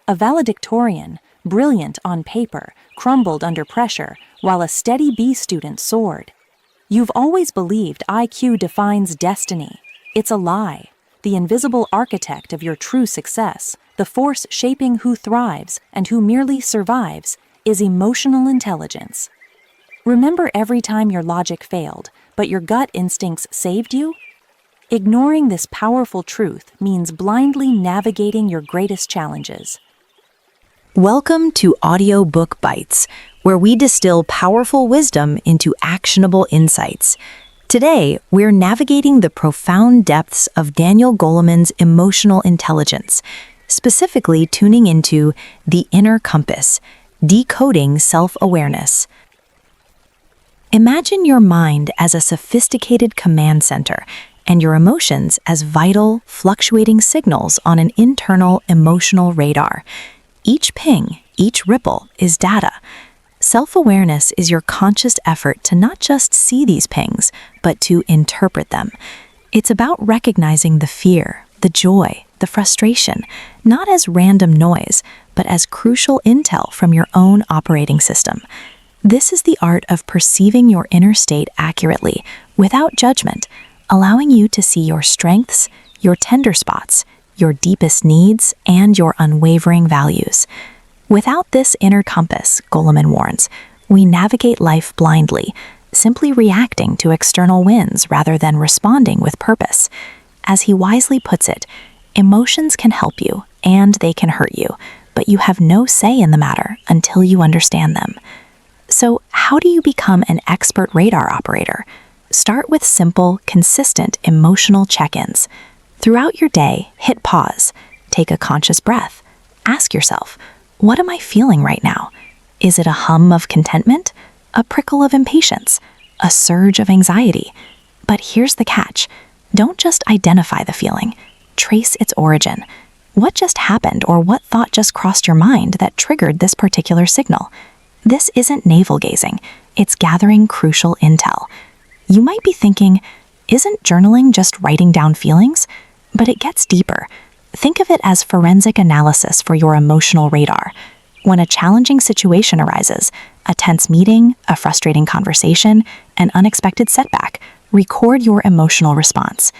A valedictorian, brilliant on paper, crumbled under pressure, while a steady B student soared. You've always believed IQ defines destiny. It's a lie. The invisible architect of your true success, the force shaping who thrives and who merely survives, is emotional intelligence. Remember every time your logic failed, but your gut instincts saved you? Ignoring this powerful truth means blindly navigating your greatest challenges. Welcome to Audiobook Bites, where we distill powerful wisdom into actionable insights. Today, we're navigating the profound depths of Daniel Goleman's emotional intelligence, specifically tuning into the inner compass, decoding self-awareness. Imagine your mind as a sophisticated command center and your emotions as vital, fluctuating signals on an internal emotional radar. Each ping, each ripple is data. Self-awareness is your conscious effort to not just see these pings, but to interpret them. It's about recognizing the fear, the joy, the frustration, not as random noise, but as crucial intel from your own operating system. This is the art of perceiving your inner state accurately, without judgment, allowing you to see your strengths, your tender spots, your deepest needs, and your unwavering values. Without this inner compass, Goleman warns, we navigate life blindly, simply reacting to external winds rather than responding with purpose. As he wisely puts it, emotions can help you and they can hurt you, but you have no say in the matter until you understand them. So, how do you become an expert radar operator? Start with simple, consistent emotional check-ins. Throughout your day, hit pause, take a conscious breath. Ask yourself, what am I feeling right now? Is it a hum of contentment? A prickle of impatience? A surge of anxiety? But here's the catch. Don't just identify the feeling. Trace its origin. What just happened or what thought just crossed your mind that triggered this particular signal? This isn't navel-gazing. It's gathering crucial intel. You might be thinking, isn't journaling just writing down feelings? But it gets deeper. Think of it as forensic analysis for your emotional radar. When a challenging situation arises, a tense meeting, a frustrating conversation, an unexpected setback, record your emotional response.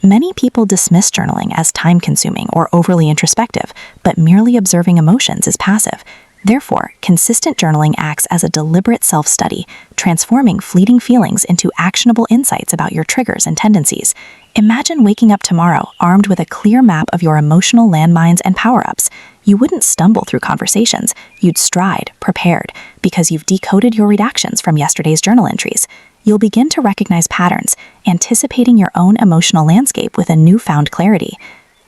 Many people dismiss journaling as time-consuming or overly introspective, but merely observing emotions is passive. Therefore, consistent journaling acts as a deliberate self-study, transforming fleeting feelings into actionable insights about your triggers and tendencies. Imagine waking up tomorrow armed with a clear map of your emotional landmines and power-ups. You wouldn't stumble through conversations, you'd stride, prepared, because you've decoded your redactions from yesterday's journal entries. You'll begin to recognize patterns, anticipating your own emotional landscape with a newfound clarity.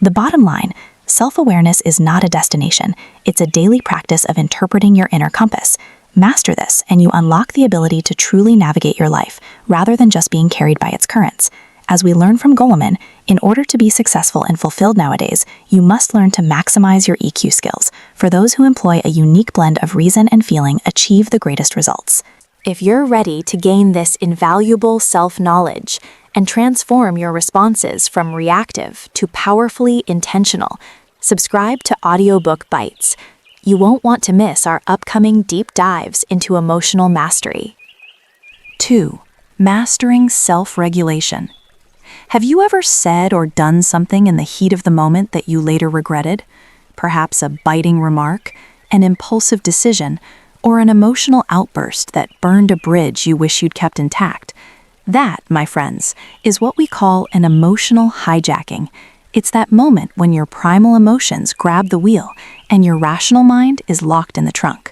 The bottom line, self-awareness is not a destination. It's a daily practice of interpreting your inner compass. Master this, and you unlock the ability to truly navigate your life, rather than just being carried by its currents. As we learn from Goleman, in order to be successful and fulfilled nowadays, you must learn to maximize your EQ skills. For those who employ a unique blend of reason and feeling, achieve the greatest results. If you're ready to gain this invaluable self-knowledge and transform your responses from reactive to powerfully intentional, subscribe to Audiobook Bites. You won't want to miss our upcoming deep dives into emotional mastery. 2. Mastering self-regulation. Have you ever said or done something in the heat of the moment that you later regretted? Perhaps a biting remark, an impulsive decision, or an emotional outburst that burned a bridge you wish you'd kept intact. That, my friends, is what we call an emotional hijacking. It's that moment when your primal emotions grab the wheel and your rational mind is locked in the trunk.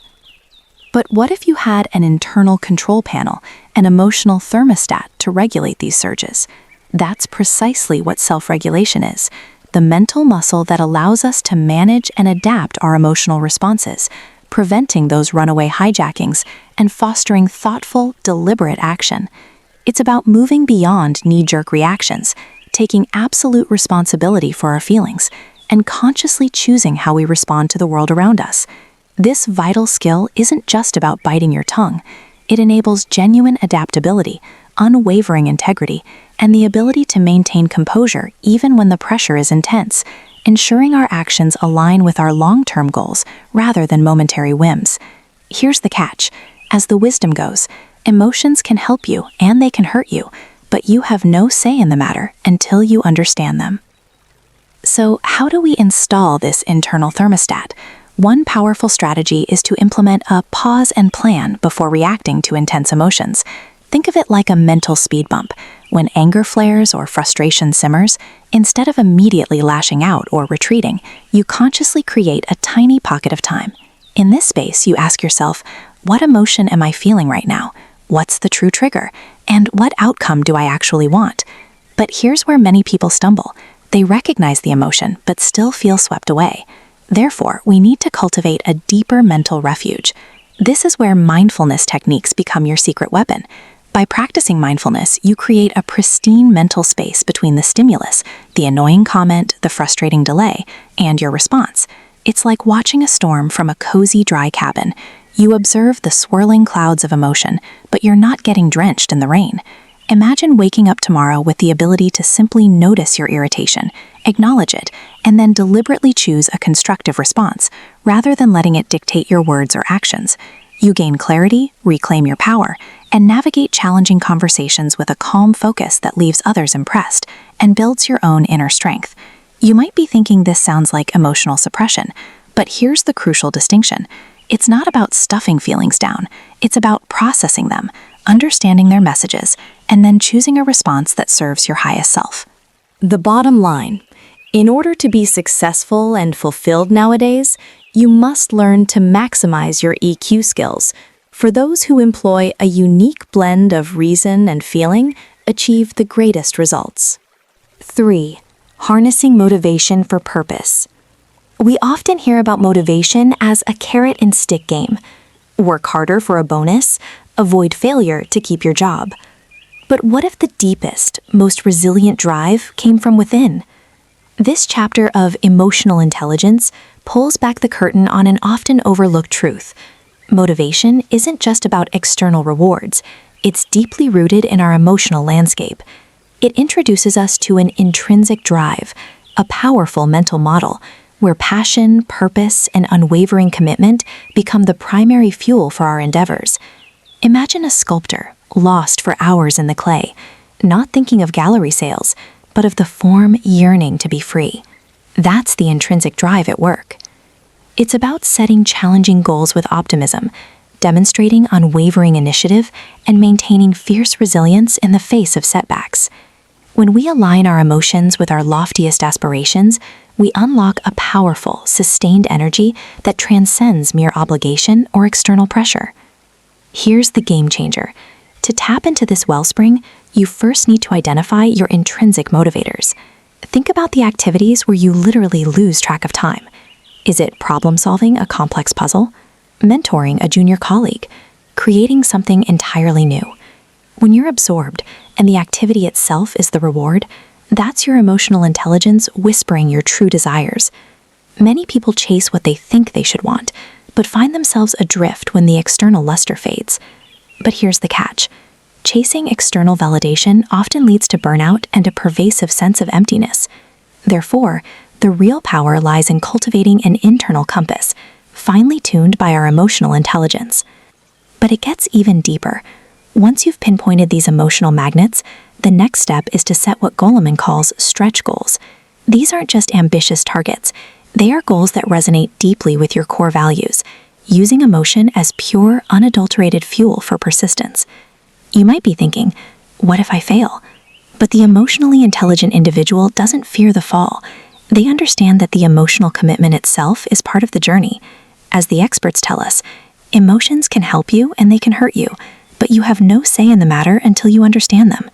But what if you had an internal control panel, an emotional thermostat to regulate these surges? That's precisely what self-regulation is, the mental muscle that allows us to manage and adapt our emotional responses, preventing those runaway hijackings and fostering thoughtful, deliberate action. It's about moving beyond knee-jerk reactions, taking absolute responsibility for our feelings, and consciously choosing how we respond to the world around us. This vital skill isn't just about biting your tongue. It enables genuine adaptability, unwavering integrity, and the ability to maintain composure even when the pressure is intense. ensuring our actions align with our long-term goals rather than momentary whims. Here's the catch. As the wisdom goes, emotions can help you and they can hurt you, but you have no say in the matter until you understand them. So, how do we install this internal thermostat? One powerful strategy is to implement a pause and plan before reacting to intense emotions. Think of it like a mental speed bump. When anger flares or frustration simmers, instead of immediately lashing out or retreating, you consciously create a tiny pocket of time. In this space, you ask yourself, what emotion am I feeling right now? What's the true trigger? And what outcome do I actually want? But here's where many people stumble. They recognize the emotion, but still feel swept away. Therefore, we need to cultivate a deeper mental refuge. This is where mindfulness techniques become your secret weapon. By practicing mindfulness, you create a pristine mental space between the stimulus, the annoying comment, the frustrating delay, and your response. It's like watching a storm from a cozy, dry cabin. You observe the swirling clouds of emotion, but you're not getting drenched in the rain. Imagine waking up tomorrow with the ability to simply notice your irritation, acknowledge it, and then deliberately choose a constructive response, rather than letting it dictate your words or actions. You gain clarity, reclaim your power, and navigate challenging conversations with a calm focus that leaves others impressed and builds your own inner strength. You might be thinking this sounds like emotional suppression, but here's the crucial distinction. It's not about stuffing feelings down. It's about processing them, understanding their messages, and then choosing a response that serves your highest self. The bottom line: in order to be successful and fulfilled nowadays, you must learn to maximize your EQ skills. For those who employ a unique blend of reason and feeling, achieve the greatest results. 3. Harnessing motivation for purpose. We often hear about motivation as a carrot and stick game. Work harder for a bonus, avoid failure to keep your job. But what if the deepest, most resilient drive came from within? This chapter of emotional intelligence pulls back the curtain on an often overlooked truth. Motivation isn't just about external rewards. It's deeply rooted in our emotional landscape. It introduces us to an intrinsic drive, a powerful mental model where passion, purpose, and unwavering commitment become the primary fuel for our endeavors. Imagine a sculptor lost for hours in the clay, not thinking of gallery sales, but of the form yearning to be free. That's the intrinsic drive at work. It's about setting challenging goals with optimism, demonstrating unwavering initiative, and maintaining fierce resilience in the face of setbacks. When we align our emotions with our loftiest aspirations, we unlock a powerful, sustained energy that transcends mere obligation or external pressure. Here's the game changer. To tap into this wellspring, you first need to identify your intrinsic motivators. Think about the activities where you literally lose track of time. Is it problem-solving a complex puzzle? Mentoring a junior colleague? Creating something entirely new? When you're absorbed and the activity itself is the reward, that's your emotional intelligence whispering your true desires. Many people chase what they think they should want, but find themselves adrift when the external luster fades. But here's the catch. Chasing external validation often leads to burnout and a pervasive sense of emptiness. Therefore, the real power lies in cultivating an internal compass, finely tuned by our emotional intelligence. But it gets even deeper. Once you've pinpointed these emotional magnets, the next step is to set what Goleman calls stretch goals. These aren't just ambitious targets. They are goals that resonate deeply with your core values, using emotion as pure, unadulterated fuel for persistence. You might be thinking, what if I fail? But the emotionally intelligent individual doesn't fear the fall. They understand that the emotional commitment itself is part of the journey. As the experts tell us, emotions can help you and they can hurt you, but you have no say in the matter until you understand them.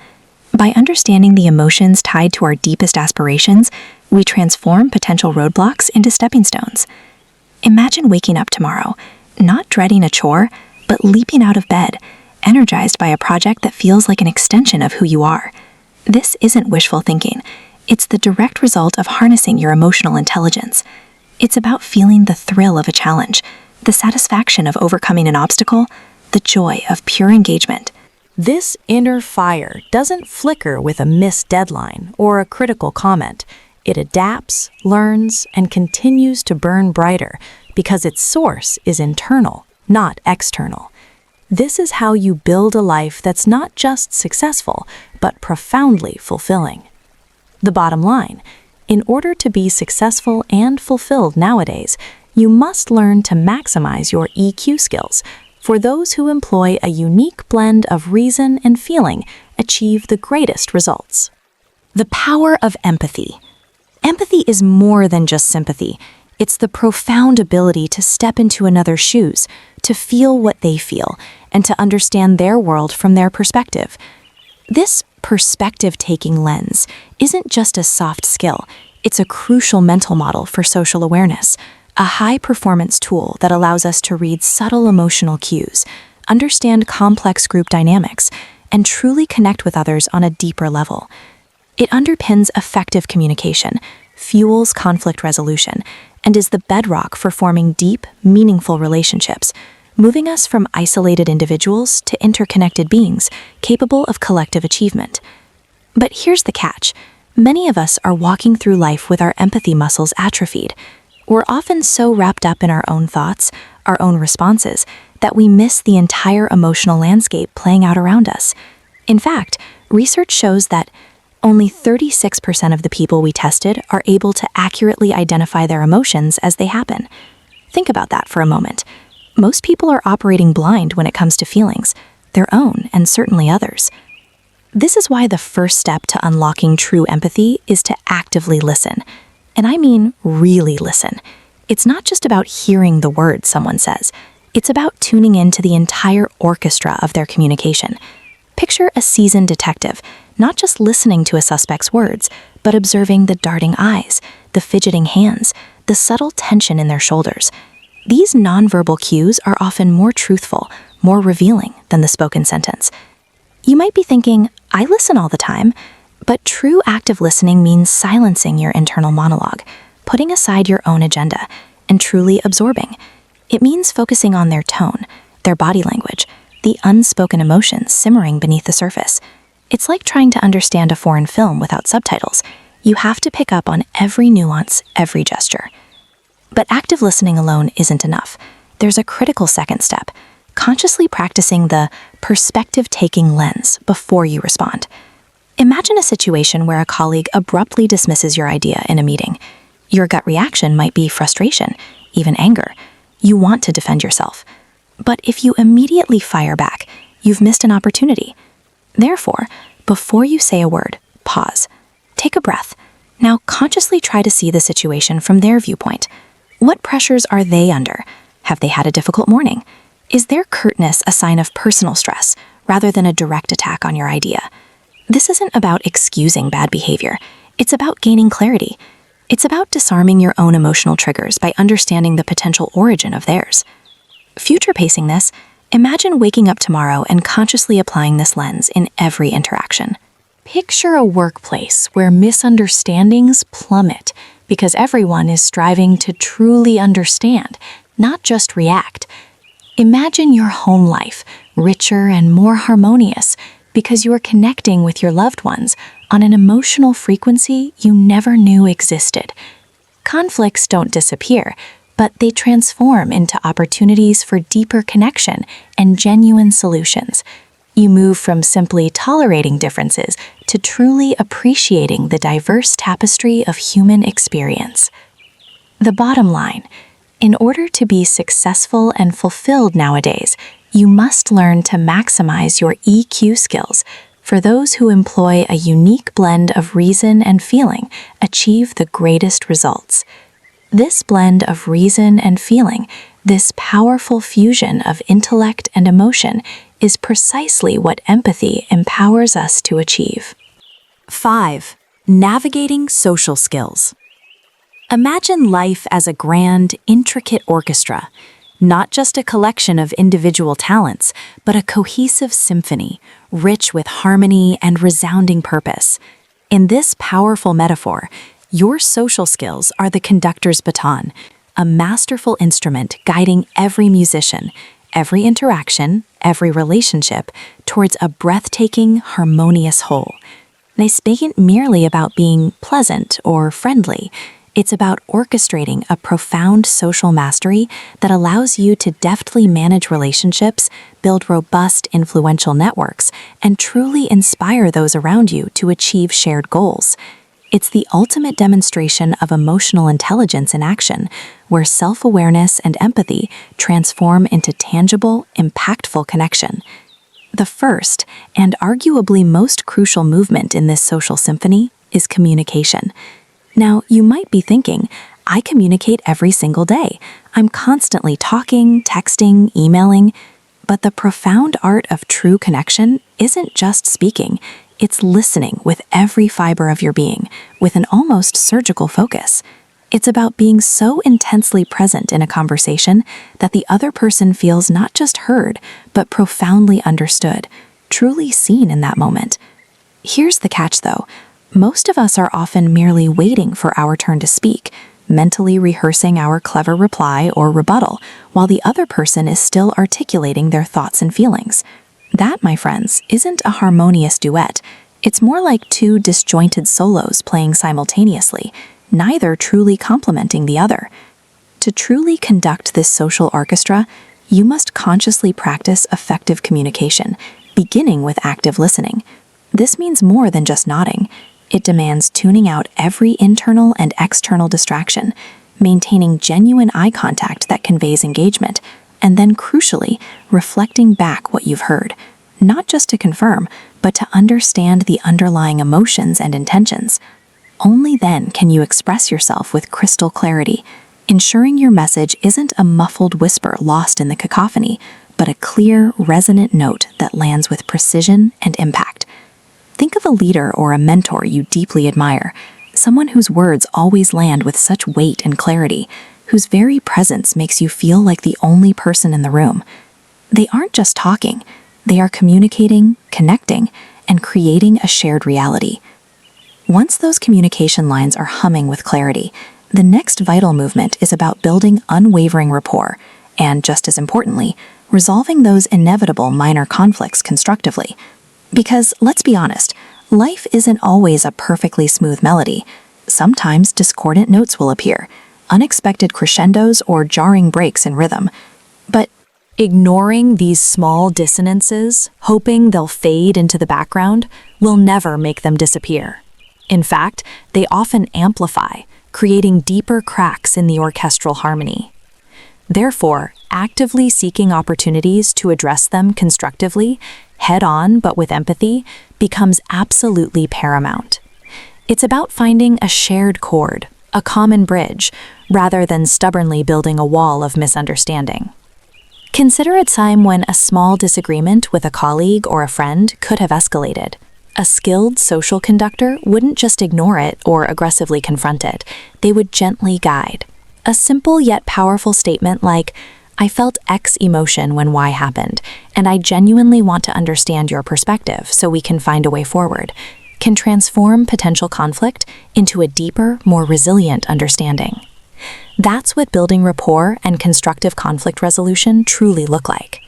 By understanding the emotions tied to our deepest aspirations, we transform potential roadblocks into stepping stones. Imagine waking up tomorrow, not dreading a chore, but leaping out of bed, energized by a project that feels like an extension of who you are. This isn't wishful thinking. It's the direct result of harnessing your emotional intelligence. It's about feeling the thrill of a challenge, the satisfaction of overcoming an obstacle, the joy of pure engagement. This inner fire doesn't flicker with a missed deadline or a critical comment. It adapts, learns, and continues to burn brighter because its source is internal, not external. This is how you build a life that's not just successful, but profoundly fulfilling. The bottom line, in order to be successful and fulfilled nowadays, you must learn to maximize your EQ skills. For those who employ a unique blend of reason and feeling, achieve the greatest results. The power of empathy. Empathy is more than just sympathy. It's the profound ability to step into another's shoes, to feel what they feel, and to understand their world from their perspective. This perspective-taking lens isn't just a soft skill, it's a crucial mental model for social awareness, a high-performance tool that allows us to read subtle emotional cues, understand complex group dynamics, and truly connect with others on a deeper level. It underpins effective communication, fuels conflict resolution, and is the bedrock for forming deep, meaningful relationships, moving us from isolated individuals to interconnected beings capable of collective achievement. But here's the catch. Many of us are walking through life with our empathy muscles atrophied. We're often so wrapped up in our own thoughts, our own responses, that we miss the entire emotional landscape playing out around us. In fact, research shows that only 36% of the people we tested are able to accurately identify their emotions as they happen. Think about that for a moment. Most people are operating blind when it comes to feelings, their own and certainly others. This is why the first step to unlocking true empathy is to actively listen. And I mean really listen. It's not just about hearing the words someone says. It's about tuning into the entire orchestra of their communication. Picture a seasoned detective, not just listening to a suspect's words, but observing the darting eyes, the fidgeting hands, the subtle tension in their shoulders. These nonverbal cues are often more truthful, more revealing than the spoken sentence. You might be thinking, I listen all the time, but true active listening means silencing your internal monologue, putting aside your own agenda, and truly absorbing. It means focusing on their tone, their body language, the unspoken emotions simmering beneath the surface. It's like trying to understand a foreign film without subtitles. You have to pick up on every nuance, every gesture. But active listening alone isn't enough. There's a critical second step, consciously practicing the perspective-taking lens before you respond. Imagine a situation where a colleague abruptly dismisses your idea in a meeting. Your gut reaction might be frustration, even anger. You want to defend yourself. But if you immediately fire back, you've missed an opportunity. Therefore, before you say a word, pause. Take a breath. Now consciously try to see the situation from their viewpoint. What pressures are they under? Have they had a difficult morning? Is their curtness a sign of personal stress rather than a direct attack on your idea? This isn't about excusing bad behavior. It's about gaining clarity. It's about disarming your own emotional triggers by understanding the potential origin of theirs. Future pacing this, imagine waking up tomorrow and consciously applying this lens in every interaction. Picture a workplace where misunderstandings plummet because everyone is striving to truly understand, not just react. Imagine your home life richer and more harmonious because you are connecting with your loved ones on an emotional frequency you never knew existed. Conflicts don't disappear, but they transform into opportunities for deeper connection and genuine solutions. You move from simply tolerating differences to truly appreciating the diverse tapestry of human experience. The bottom line, in order to be successful and fulfilled nowadays, you must learn to maximize your EQ skills. For those who employ a unique blend of reason and feeling, achieve the greatest results. This blend of reason and feeling, this powerful fusion of intellect and emotion, is precisely what empathy empowers us to achieve. 5. Navigating social skills. Imagine life as a grand, intricate orchestra, not just a collection of individual talents, but a cohesive symphony, rich with harmony and resounding purpose. In this powerful metaphor, your social skills are the conductor's baton, a masterful instrument guiding every musician, every interaction, every relationship towards a breathtaking, harmonious whole. This isn't merely about being pleasant or friendly. It's about orchestrating a profound social mastery that allows you to deftly manage relationships, build robust, influential networks, and truly inspire those around you to achieve shared goals. It's the ultimate demonstration of emotional intelligence in action, where self-awareness and empathy transform into tangible, impactful connection. The first, and arguably most crucial movement in this social symphony is communication. Now, you might be thinking, I communicate every single day. I'm constantly talking, texting, emailing. But the profound art of true connection isn't just speaking. It's listening with every fiber of your being, with an almost surgical focus. It's about being so intensely present in a conversation that the other person feels not just heard, but profoundly understood, truly seen in that moment. Here's the catch, though. Most of us are often merely waiting for our turn to speak, mentally rehearsing our clever reply or rebuttal, while the other person is still articulating their thoughts and feelings. That, my friends, isn't a harmonious duet. It's more like two disjointed solos playing simultaneously, neither truly complementing the other. To truly conduct this social orchestra, you must consciously practice effective communication, beginning with active listening. This means more than just nodding. It demands tuning out every internal and external distraction, maintaining genuine eye contact that conveys engagement, and then, crucially, reflecting back what you've heard, not just to confirm, but to understand the underlying emotions and intentions. Only then can you express yourself with crystal clarity, ensuring your message isn't a muffled whisper lost in the cacophony, but a clear, resonant note that lands with precision and impact. Think of a leader or a mentor you deeply admire, someone whose words always land with such weight and clarity, whose very presence makes you feel like the only person in the room. They aren't just talking, they are communicating, connecting, and creating a shared reality. Once those communication lines are humming with clarity, the next vital movement is about building unwavering rapport and, just as importantly, resolving those inevitable minor conflicts constructively. Because, let's be honest, life isn't always a perfectly smooth melody. Sometimes discordant notes will appear, unexpected crescendos or jarring breaks in rhythm. But ignoring these small dissonances, hoping they'll fade into the background, will never make them disappear. In fact, they often amplify, creating deeper cracks in the orchestral harmony. Therefore, actively seeking opportunities to address them constructively, head-on but with empathy, becomes absolutely paramount. It's about finding a shared chord, a common bridge, rather than stubbornly building a wall of misunderstanding. Consider a time when a small disagreement with a colleague or a friend could have escalated. A skilled social conductor wouldn't just ignore it or aggressively confront it, they would gently guide. A simple yet powerful statement like, "I felt X emotion when Y happened, and I genuinely want to understand your perspective so we can find a way forward," can transform potential conflict into a deeper, more resilient understanding. That's what building rapport and constructive conflict resolution truly look like.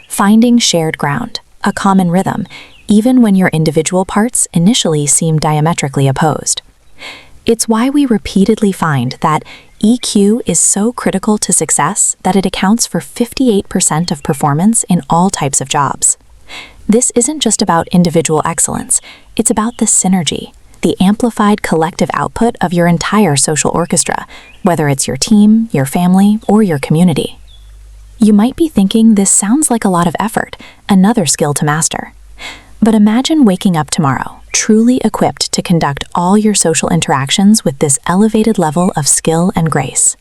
Finding shared ground, a common rhythm, even when your individual parts initially seem diametrically opposed. It's why we repeatedly find that EQ is so critical to success that it accounts for 58% of performance in all types of jobs. This isn't just about individual excellence, it's about the synergy, the amplified collective output of your entire social orchestra, whether it's your team, your family, or your community. You might be thinking this sounds like a lot of effort, another skill to master. But imagine waking up tomorrow, truly equipped to conduct all your social interactions with this elevated level of skill and grace.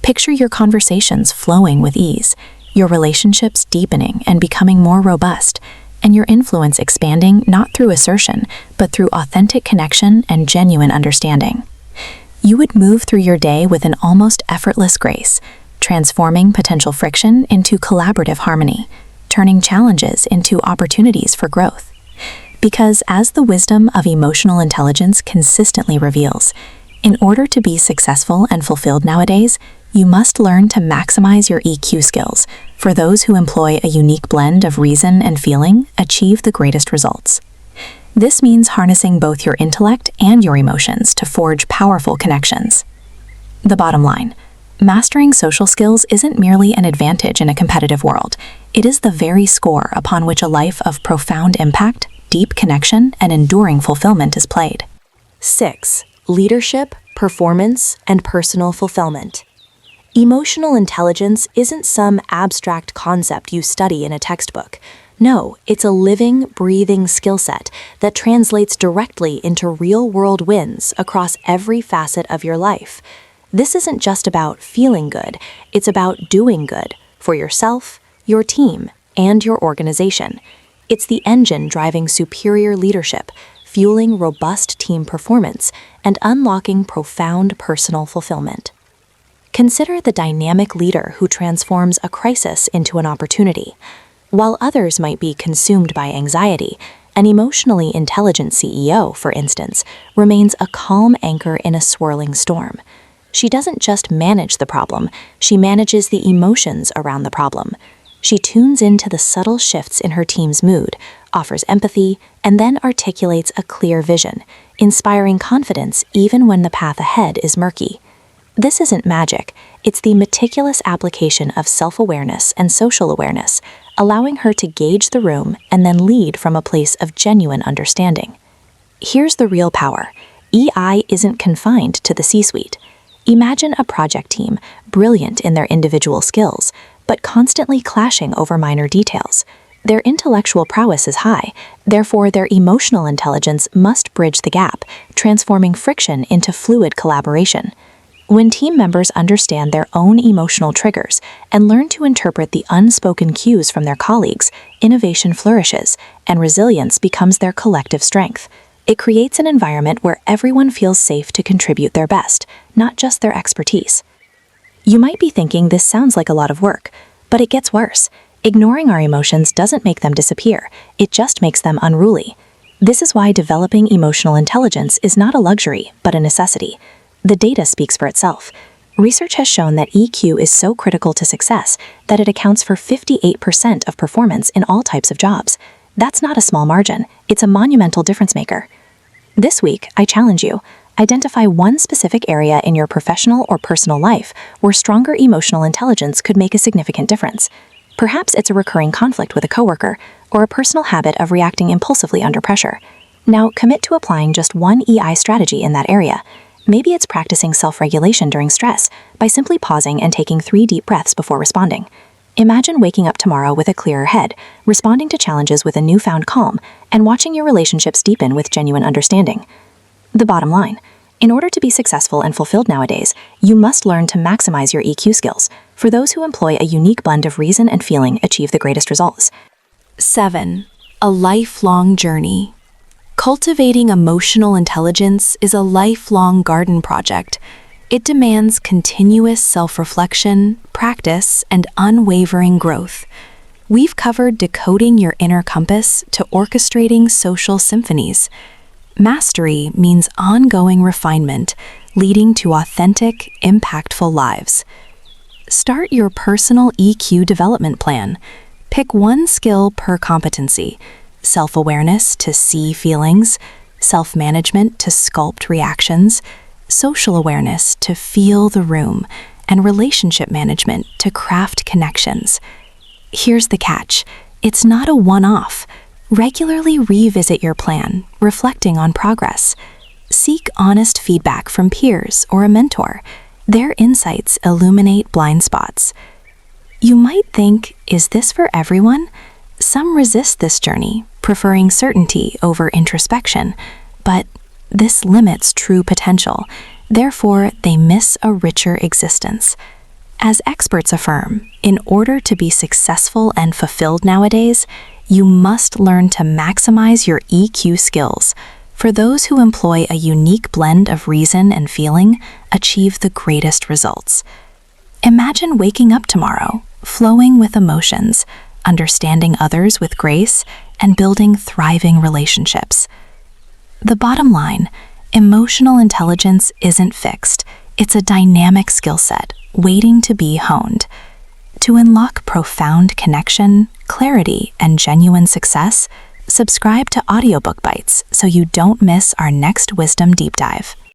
Picture your conversations flowing with ease, your relationships deepening and becoming more robust, and your influence expanding not through assertion, but through authentic connection and genuine understanding. You would move through your day with an almost effortless grace, transforming potential friction into collaborative harmony, turning challenges into opportunities for growth. Because as the wisdom of emotional intelligence consistently reveals, in order to be successful and fulfilled nowadays, you must learn to maximize your EQ skills. For those who employ a unique blend of reason and feeling, achieve the greatest results. This means harnessing both your intellect and your emotions to forge powerful connections. The bottom line: mastering social skills isn't merely an advantage in a competitive world. It is the very score upon which a life of profound impact, deep connection, and enduring fulfillment is played. 6. Leadership, performance, and personal fulfillment. Emotional intelligence isn't some abstract concept you study in a textbook. No, it's a living, breathing skill set that translates directly into real-world wins across every facet of your life. This isn't just about feeling good, it's about doing good for yourself, your team, and your organization. It's the engine driving superior leadership, fueling robust team performance, and unlocking profound personal fulfillment. Consider the dynamic leader who transforms a crisis into an opportunity. While others might be consumed by anxiety, an emotionally intelligent CEO, for instance, remains a calm anchor in a swirling storm. She doesn't just manage the problem, she manages the emotions around the problem. She tunes into the subtle shifts in her team's mood, offers empathy, and then articulates a clear vision, inspiring confidence even when the path ahead is murky. This isn't magic, it's the meticulous application of self-awareness and social awareness, allowing her to gauge the room and then lead from a place of genuine understanding. Here's the real power: EI isn't confined to the C-suite. Imagine a project team, brilliant in their individual skills, but constantly clashing over minor details. Their intellectual prowess is high, therefore their emotional intelligence must bridge the gap, transforming friction into fluid collaboration. When team members understand their own emotional triggers and learn to interpret the unspoken cues from their colleagues, innovation flourishes, and resilience becomes their collective strength. It creates an environment where everyone feels safe to contribute their best, not just their expertise. You might be thinking this sounds like a lot of work, but it gets worse. Ignoring our emotions doesn't make them disappear, it just makes them unruly. This is why developing emotional intelligence is not a luxury, but a necessity. The data speaks for itself. Research has shown that EQ is so critical to success that it accounts for 58% of performance in all types of jobs. That's not a small margin, it's a monumental difference maker. This week, I challenge you. Identify one specific area in your professional or personal life where stronger emotional intelligence could make a significant difference. Perhaps it's a recurring conflict with a coworker or a personal habit of reacting impulsively under pressure. Now, commit to applying just one EI strategy in that area. Maybe it's practicing self-regulation during stress by simply pausing and taking 3 deep breaths before responding. Imagine waking up tomorrow with a clearer head, responding to challenges with a newfound calm, and watching your relationships deepen with genuine understanding. The bottom line: in order to be successful and fulfilled nowadays, you must learn to maximize your EQ skills. For those who employ a unique blend of reason and feeling achieve the greatest results. 7. A lifelong journey. Cultivating emotional intelligence is a lifelong garden project. It demands continuous self-reflection, practice, and unwavering growth. We've covered decoding your inner compass to orchestrating social symphonies. Mastery means ongoing refinement, leading to authentic, impactful lives. Start your personal EQ development plan. Pick one skill per competency: self-awareness to see feelings, self-management to sculpt reactions, social awareness to feel the room, and relationship management to craft connections. Here's the catch: it's not a one-off. Regularly revisit your plan, reflecting on progress. Seek honest feedback from peers or a mentor. Their insights illuminate blind spots. You might think, is this for everyone? Some resist this journey, preferring certainty over introspection, but this limits true potential. Therefore, they miss a richer existence. As experts affirm, in order to be successful and fulfilled nowadays, you must learn to maximize your EQ skills. For those who employ a unique blend of reason and feeling, achieve the greatest results. Imagine waking up tomorrow, flowing with emotions, understanding others with grace, and building thriving relationships. The bottom line: emotional intelligence isn't fixed. It's a dynamic skill set, waiting to be honed. To unlock profound connection, clarity, and genuine success, subscribe to Audiobook Bites so you don't miss our next wisdom deep dive.